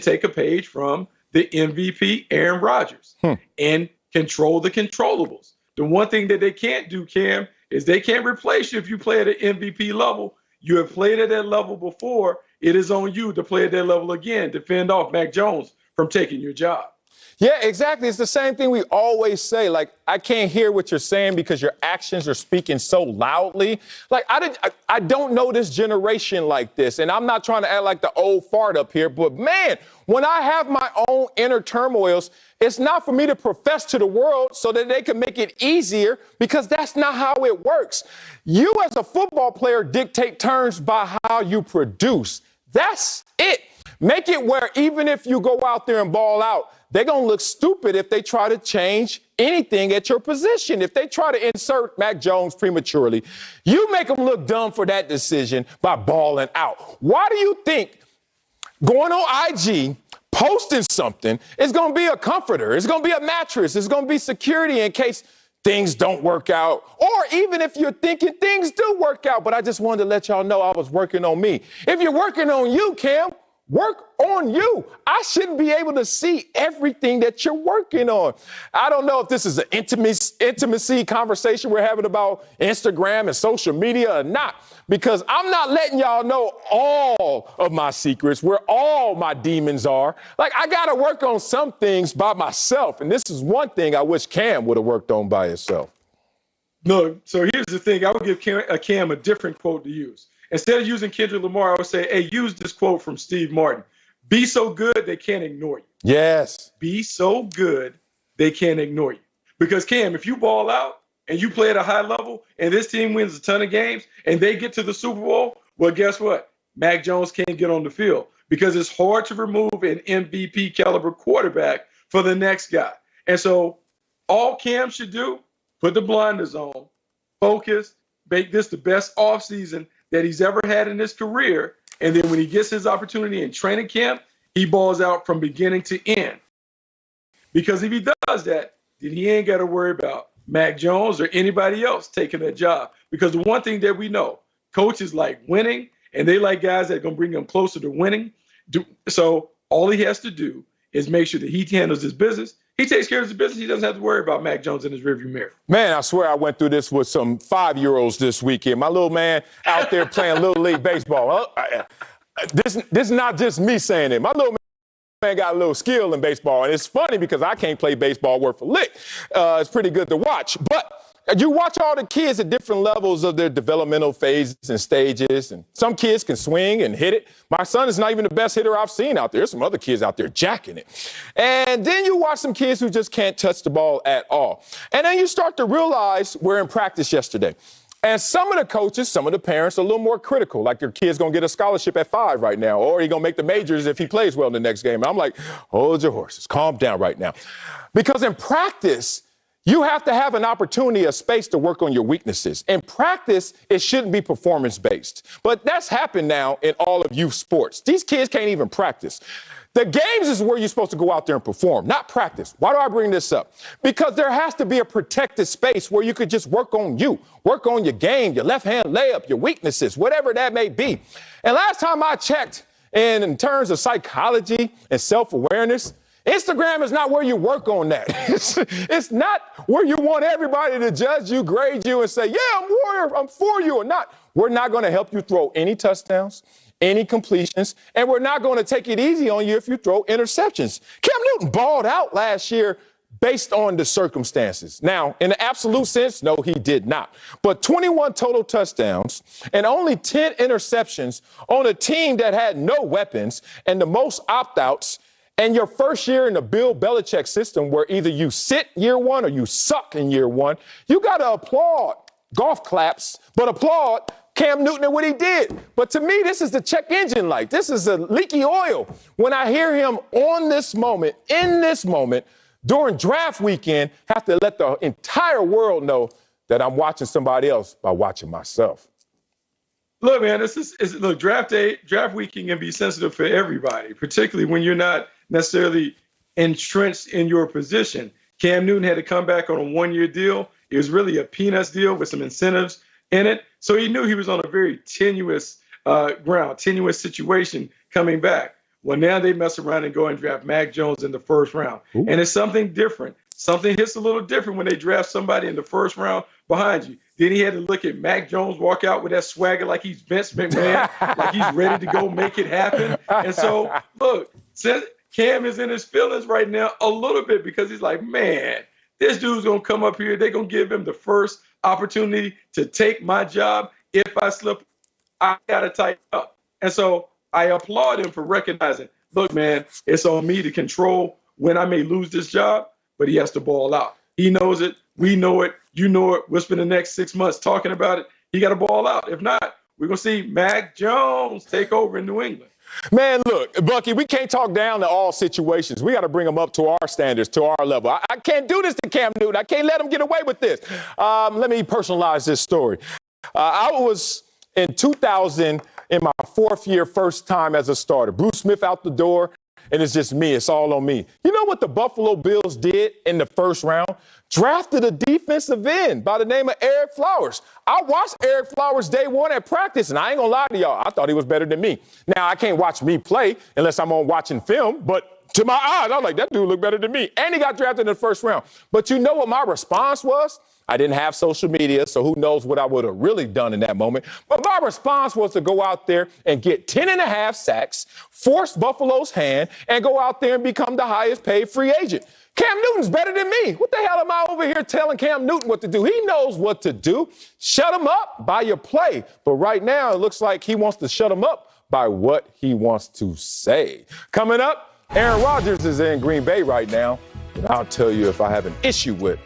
take a page from the MVP, Aaron Rodgers, and control the controllables. The one thing that they can't do, Cam, is they can't replace you if you play at an MVP level. You have played at that level before. It is on you to play at that level again to fend off Mac Jones from taking your job. Yeah, exactly. It's the same thing we always say. Like, I can't hear what you're saying because your actions are speaking so loudly. Like, I don't know this generation like this, and I'm not trying to act like the old fart up here, but man, when I have my own inner turmoils, it's not for me to profess to the world so that they can make it easier, because that's not how it works. You as a football player dictate terms by how you produce. That's it. Make it where even if you go out there and ball out, they're going to look stupid if they try to change anything at your position. If they try to insert Mac Jones prematurely, you make them look dumb for that decision by balling out. Why do you think going on IG, posting something is going to be a comforter? It's going to be a mattress. It's going to be security in case things don't work out. Or even if you're thinking things do work out, but I just wanted to let y'all know I was working on me. If you're working on you, Cam, work on you. I shouldn't be able to see everything that you're working on. I don't know if this is an intimacy conversation we're having about Instagram and social media or not, because I'm not letting y'all know all of my secrets, where all my demons are. Like, I got to work on some things by myself. And this is one thing I wish Cam would have worked on by himself. No, so here's the thing. I would give Cam a different quote to use. Instead of using Kendrick Lamar, I would say, hey, use this quote from Steve Martin. Be so good they can't ignore you. Yes. Be so good they can't ignore you. Because, Cam, if you ball out and you play at a high level and this team wins a ton of games and they get to the Super Bowl, well, guess what? Mac Jones can't get on the field because it's hard to remove an MVP caliber quarterback for the next guy. And so all Cam should do, put the blinders on, focus, make this the best offseason that he's ever had in his career. And then when he gets his opportunity in training camp, he balls out from beginning to end. Because if he does that, then he ain't got to worry about Mac Jones or anybody else taking that job. Because the one thing that we know, coaches like winning, and they like guys that are going to bring them closer to winning. So all he has to do is make sure that he handles his business. He takes care of his business. He doesn't have to worry about Mac Jones in his rearview mirror. Man, I swear I went through this with some 5-year-olds this weekend. My little man out there playing Little League Baseball. This is not just me saying it. My little man got a little skill in baseball. And it's funny because I can't play baseball worth a lick. It's pretty good to watch. But you watch all the kids at different levels of their developmental phases and stages, and some kids can swing and hit it. My son is not even the best hitter I've seen out there. There's some other kids out there jacking it. And then you watch some kids who just can't touch the ball at all. And then you start to realize we're in practice yesterday. And some of the coaches, some of the parents are a little more critical, like your kid's going to get a scholarship at 5 right now, or he's going to make the majors if he plays well in the next game. And I'm like, hold your horses, calm down right now. Because in practice, you have to have an opportunity, a space to work on your weaknesses. In practice, it shouldn't be performance-based. But that's happened now in all of youth sports. These kids can't even practice. The games is where you're supposed to go out there and perform, not practice. Why do I bring this up? Because there has to be a protected space where you could just work on you, work on your game, your left-hand layup, your weaknesses, whatever that may be. And last time I checked, in terms of psychology and self-awareness, Instagram is not where you work on that. It's not where you want everybody to judge you, grade you, and say, yeah, I'm for you or not. We're not going to help you throw any touchdowns, any completions, and we're not going to take it easy on you if you throw interceptions. Cam Newton balled out last year based on the circumstances. Now, in the absolute sense, no, he did not. But 21 total touchdowns and only 10 interceptions on a team that had no weapons and the most opt-outs. And your first year in the Bill Belichick system, where either you sit year one or you suck in year one, you got to applaud, golf claps, but applaud Cam Newton and what he did. But to me, this is the check engine light. This is a leaky oil. When I hear him on this moment, in this moment, during draft weekend, have to let the entire world know that I'm watching somebody else by watching myself. Look, man, look, draft weekend can be sensitive for everybody, particularly when you're not necessarily entrenched in your position. Cam Newton had to come back on a 1-year deal. It was really a peanuts deal with some incentives in it. So he knew he was on a very tenuous ground, tenuous situation coming back. Well, now they mess around and go and draft Mac Jones in the first round. Ooh. And it's something different. Something hits a little different when they draft somebody in the first round behind you. Then he had to look at Mac Jones walk out with that swagger like he's Vince McMahon, like he's ready to go make it happen. And so, look, since Cam is in his feelings right now a little bit because he's like, man, this dude's going to come up here. They're going to give him the first opportunity to take my job. If I slip, I got to tighten up. And so I applaud him for recognizing, look, man, it's on me to control when I may lose this job, but he has to ball out. He knows it. We know it. You know it. We'll spend the next 6 months talking about it. He got to ball out. If not, we're going to see Mac Jones take over in New England. Man, look, Bucky, we can't talk down to all situations. We got to bring them up to our standards, to our level. I can't do this to Cam Newton. I can't let him get away with this. Let me personalize this story. I was in 2000 in my fourth year, first time as a starter. Bruce Smith out the door, and it's just me. It's all on me. You know what the Buffalo Bills did in the first round? Drafted a defensive end by the name of Eric Flowers. I watched Eric Flowers day one at practice, and I ain't gonna lie to y'all, I thought he was better than me. Now, I can't watch me play unless I'm on watching film, but to my eyes, I'm like, that dude looked better than me. And he got drafted in the first round. But you know what my response was? I didn't have social media, so who knows what I would have really done in that moment. But my response was to go out there and get 10.5 sacks, force Buffalo's hand, and go out there and become the highest paid free agent. Cam Newton's better than me. What the hell am I over here telling Cam Newton what to do? He knows what to do. Shut him up by your play. But right now, it looks like he wants to shut him up by what he wants to say. Coming up, Aaron Rodgers is in Green Bay right now, and I'll tell you if I have an issue with